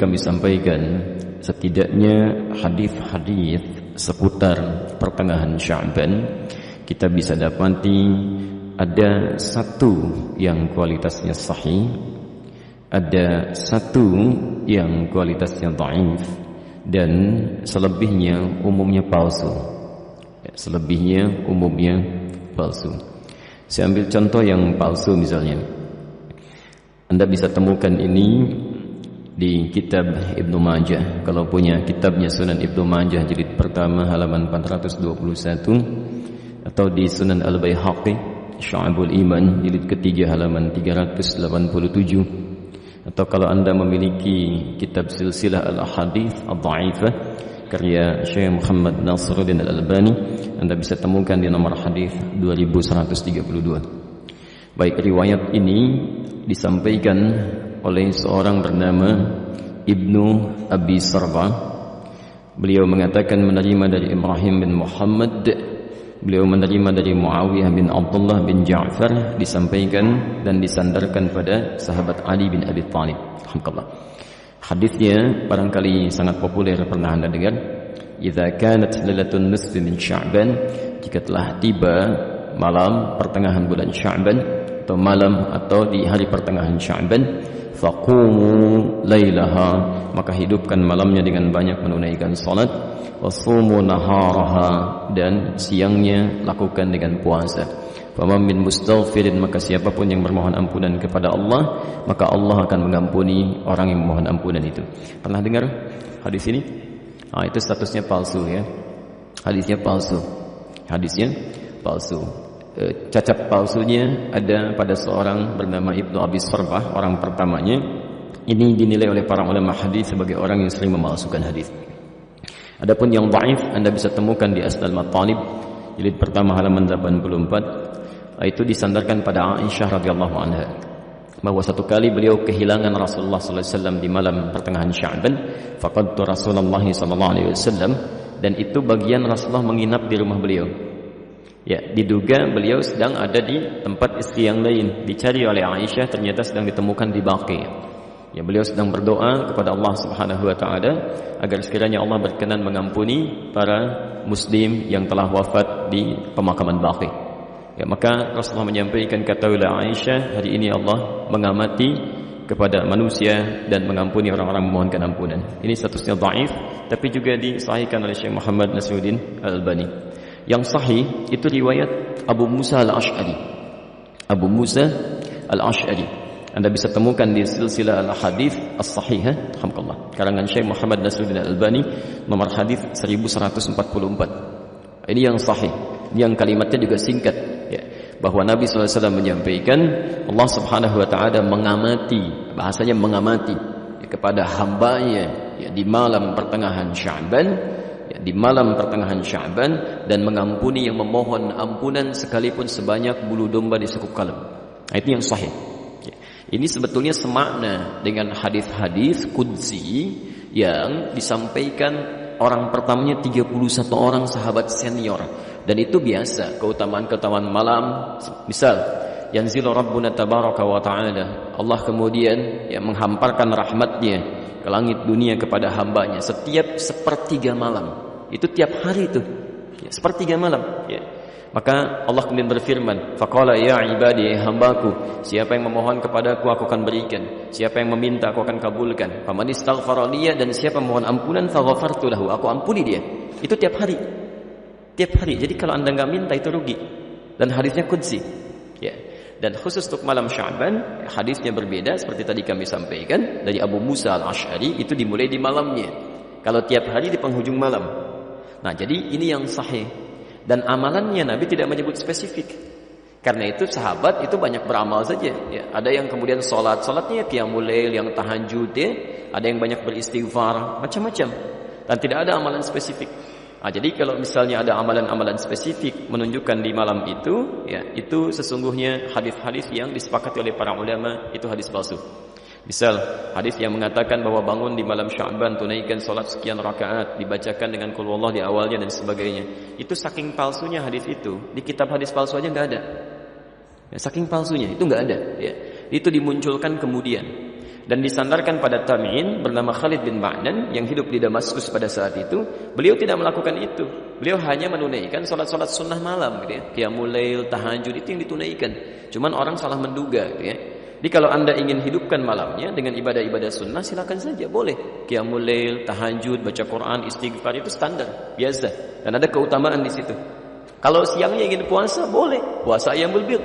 kami sampaikan setidaknya hadis-hadis seputar pertengahan Sya'ban kita bisa dapati ada satu yang kualitasnya sahih, ada satu yang kualitasnya dhaif, dan selebihnya umumnya palsu. Selebihnya umumnya palsu. Saya ambil contoh yang palsu misalnya. Anda bisa temukan ini di kitab Ibnu Majah. Kalau punya kitabnya Sunan Ibnu Majah jilid pertama halaman 421, atau di Sunan Al-Baihaqi Syu'abul Iman jilid ketiga halaman 387, atau kalau Anda memiliki kitab Silsilah Al-Ahadits Ad-Dha'ifah karya Syekh Muhammad Nasiruddin Al-Albani, Anda bisa temukan di nomor hadis 2132. Baik, riwayat ini disampaikan oleh seorang bernama Ibnu Abi Sarba. Beliau mengatakan menerima dari Ibrahim bin Muhammad, beliau menerima dari Muawiyah bin Abdullah bin Ja'far, disampaikan dan disandarkan pada sahabat Ali bin Abi Thalib. Alhamdulillah. Hadisnya barangkali sangat populer, pernah Anda dengar. Idza kanat lailatun nisfi min Sya'ban, jika telah tiba malam pertengahan bulan Sya'ban atau malam atau di hari pertengahan Sya'ban, faqumu lailaha, maka hidupkan malamnya dengan banyak menunaikan salat, wasumu naharaha, dan siangnya lakukan dengan puasa. Faman min mustaghfirin, maka siapapun yang bermohon ampunan kepada Allah, maka Allah akan mengampuni orang yang memohon ampunan itu. Pernah dengar hadis ini? Itu statusnya palsu ya. Hadisnya palsu. Hadisnya palsu. Cacat palsunya ada pada seorang bernama Ibnu Abi Sarbah, orang pertamanya. Ini dinilai oleh para ulama hadis sebagai orang yang sering memalsukan hadis. Adapun yang dhaif Anda bisa temukan di Asnal Matalib jilid pertama halaman 84. Itu disandarkan pada Aisyah radhiyallahu anha, bahwa satu kali beliau kehilangan Rasulullah sallallahu alaihi wasallam di malam pertengahan Sya'ban. Faqadtu Rasulullah sallallahu alaihi wasallam, dan itu bagian Rasulullah menginap di rumah beliau. Ya, diduga beliau sedang ada di tempat istri yang lain. Dicari oleh Aisyah, ternyata sedang ditemukan di Baqi. Ya, beliau sedang berdoa kepada Allah Subhanahu wa taala agar sekiranya Allah berkenan mengampuni para muslim yang telah wafat di pemakaman Baqi. Ya, maka Rasulullah menyampaikan, katakanlah Aisyah, hari ini Allah mengamati kepada manusia dan mengampuni orang-orang memohonkan ampunan. Ini statusnya dhaif, tapi juga disahihkan oleh Syekh Muhammad Nasiruddin Al-Albani. Yang sahih itu riwayat Abu Musa Al-Ash'ari. Abu Musa Al-Ash'ari Anda bisa temukan di Silsilah Al-Hadits As-Sahihah, alhamdulillah, karangan Syekh Muhammad Nasiruddin Al-Albani, nomor hadis 1144. Ini yang sahih, yang kalimatnya juga singkat ya, bahwa Nabi SAW menyampaikan Allah Subhanahu wa ta'ala mengamati, bahasanya mengamati ya, kepada hambanya ya, di malam pertengahan Sya'ban ya, di malam pertengahan Sya'ban, dan mengampuni yang memohon ampunan sekalipun sebanyak bulu domba di sekup kalem. Itu yang sahih ya. Ini sebetulnya semakna dengan hadis-hadis qudsi yang disampaikan orang pertamanya 31 orang sahabat senior. Dan itu biasa, keutamaan-keutamaan malam. Misal, yanzilu Rabbuna tabaraka wa ta'ala, Allah kemudian ya, menghamparkan rahmatnya ke langit dunia kepada hambanya setiap sepertiga malam. Itu tiap hari itu ya, sepertiga malam ya. Maka Allah kemudian berfirman, faqala ya ibadi, hambaku, siapa yang memohon kepadaku aku akan berikan, siapa yang meminta aku akan kabulkan. Faman istaghfara liya, dan siapa mohon ampunan faghafartu lahu, aku ampuni dia. Itu tiap hari. Tiap hari. Jadi kalau Anda enggak minta itu rugi. Dan hadisnya qudsi. Ya. Dan khusus untuk malam Sya'ban, hadisnya berbeda seperti tadi kami sampaikan dari Abu Musa Al-Ash'ari, itu dimulai di malamnya. Kalau tiap hari di penghujung malam. Nah, jadi ini yang sahih. Dan amalannya Nabi tidak menyebut spesifik. Karena itu sahabat itu banyak beramal saja ya. Ada yang kemudian salatnya qiyamul lail, yang tahajud ya. Ada yang banyak beristighfar, macam-macam. Dan tidak ada amalan spesifik. Nah, jadi kalau misalnya ada amalan-amalan spesifik menunjukkan di malam itu ya, itu sesungguhnya hadis-hadis yang disepakati oleh para ulama itu hadis palsu. Misal hadis yang mengatakan bahwa bangun di malam Sya'ban, tunaikan salat sekian rakaat, dibacakan dengan qul huwallah di awalnya dan sebagainya. Itu saking palsunya hadis itu, di kitab hadis palsu aja enggak ada. Ya, saking palsunya itu enggak ada ya. Itu dimunculkan kemudian. Dan disandarkan pada tabi'in bernama Khalid bin Ma'dan yang hidup di Damaskus pada saat itu. Beliau tidak melakukan itu. Beliau hanya menunaikan salat-salat sunnah malam gitu ya. Qiyamul lail, tahajud itu yang ditunaikan. Cuman orang salah menduga gitu ya. Jadi kalau Anda ingin hidupkan malamnya dengan ibadah-ibadah sunnah, silakan saja, boleh. Qiyamul lail, tahajud, baca Quran, istighfar itu standar, biasa. Dan ada keutamaan di situ. Kalau siangnya ingin puasa, boleh. Puasa Ayyamul Bid.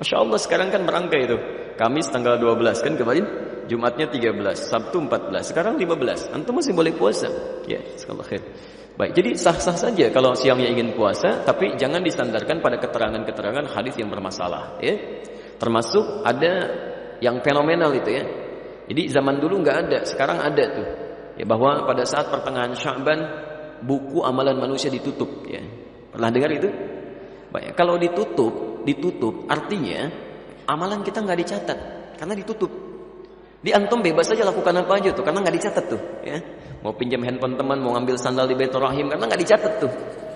Masya Allah sekarang kan merangkai itu. Kamis tanggal 12 kan kemarin, Jumatnya 13, Sabtu 14, sekarang 15. Antum masih boleh puasa. Ya, sekallah khair. Baik, jadi sah-sah saja kalau siangnya ingin puasa, tapi jangan disandarkan pada keterangan-keterangan hadis yang bermasalah, ya. Termasuk ada yang fenomenal itu ya. Jadi zaman dulu nggak ada, sekarang ada tuh. Ya, bahwa pada saat pertengahan Sya'ban buku amalan manusia ditutup, ya. Pernah dengar itu? Baik, kalau ditutup artinya amalan kita nggak dicatat karena ditutup. Di antum bebas saja lakukan apa aja tuh karena nggak dicatat tuh, ya. Mau pinjam handphone teman, mau ngambil sandal di Baitur Rahim karena nggak dicatat tuh,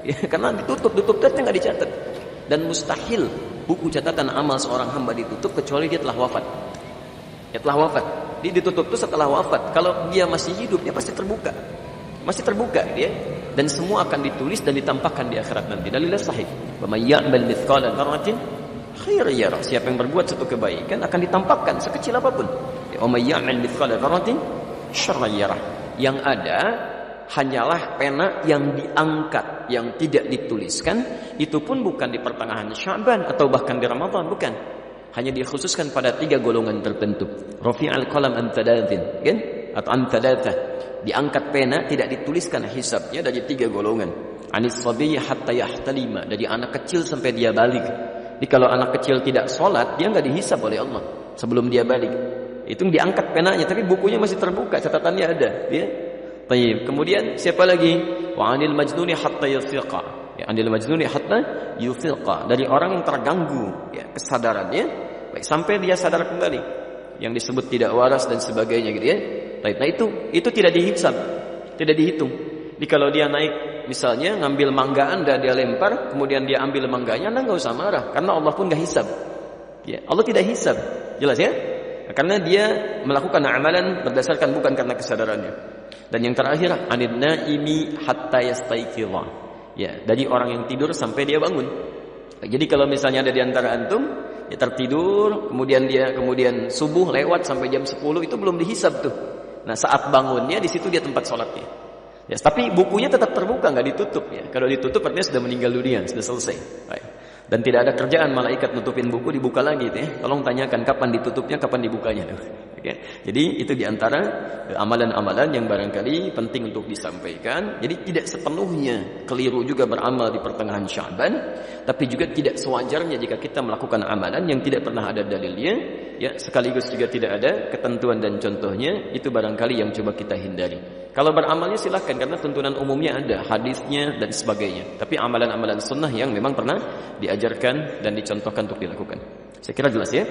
ya. Karena ditutup ternyata nggak dicatat. Dan mustahil buku catatan amal seorang hamba ditutup kecuali dia telah wafat. Dia telah wafat. Dia ditutup itu setelah wafat. Kalau dia masih hidup, dia pasti terbuka. Masih terbuka dia. Dan semua akan ditulis dan ditampakkan di akhirat nanti. Dalilnya sahih. Wa may ya'mal mithqala dzarratin khairan yarah. Siapa yang berbuat satu kebaikan akan ditampakkan sekecil apapun. Wa may ya'mal mithqala dzarratin syarran yarah. Yang ada hanyalah pena yang diangkat, yang tidak dituliskan. Itu pun bukan di pertengahan Sya'ban atau bahkan di Ramadan, bukan. Hanya dikhususkan pada 3 golongan tertentu. Rafi'al qalam an thalathin, kan? Atau an thalatha. Diangkat pena, tidak dituliskan hisabnya dari 3 golongan. Anis sabiyyi hatta yahtalima, dari anak kecil sampai dia balik. Jadi kalau anak kecil tidak sholat, dia nggak dihisab oleh Allah sebelum dia balik. Itu diangkat penanya, tapi bukunya masih terbuka, catatannya ada, ya. Baik, kemudian siapa lagi? Wa 'anil majnuni hatta yufiqa. Ya, 'anil majnuni hatta yufiqa, dari orang yang terganggu ya kesadarannya, baik sampai dia sadar kembali. Yang disebut tidak waras dan sebagainya gitu ya. Baik, nah itu tidak dihisab, tidak dihitung. Jadi kalau dia naik misalnya ngambil mangga Anda, dia lempar, kemudian dia ambil mangganya, Anda enggak usah marah karena Allah pun enggak hisab. Ya, Allah tidak hisab. Jelas ya? Karena dia melakukan amalan berdasarkan bukan karena kesadarannya. Dan yang terakhir, anin naimi hatta yastaiqidha. Ya, dari orang yang tidur sampai dia bangun. Jadi kalau misalnya ada di antara antum, ya tertidur, kemudian subuh lewat sampai jam 10 itu belum dihisab tuh. Nah, saat bangunnya di situ dia tempat sholatnya. Ya, tapi bukunya tetap terbuka, nggak ditutup ya. Kalau ditutup artinya sudah meninggal dunia, sudah selesai. Baik. Dan tidak ada kerjaan malaikat nutupin buku, dibuka lagi gitu ya. Tolong tanyakan kapan ditutupnya, kapan dibukanya. Okay. Jadi itu diantara amalan-amalan yang barangkali penting untuk disampaikan. Jadi tidak sepenuhnya keliru juga beramal di pertengahan Sya'ban, tapi juga tidak sewajarnya jika kita melakukan amalan yang tidak pernah ada dalilnya, ya, sekaligus juga tidak ada ketentuan dan contohnya. Itu barangkali yang coba kita hindari. Kalau beramalnya silahkan karena tuntunan umumnya ada, hadisnya dan sebagainya. Tapi amalan-amalan sunnah yang memang pernah diajarkan dan dicontohkan untuk dilakukan. Saya kira jelas ya.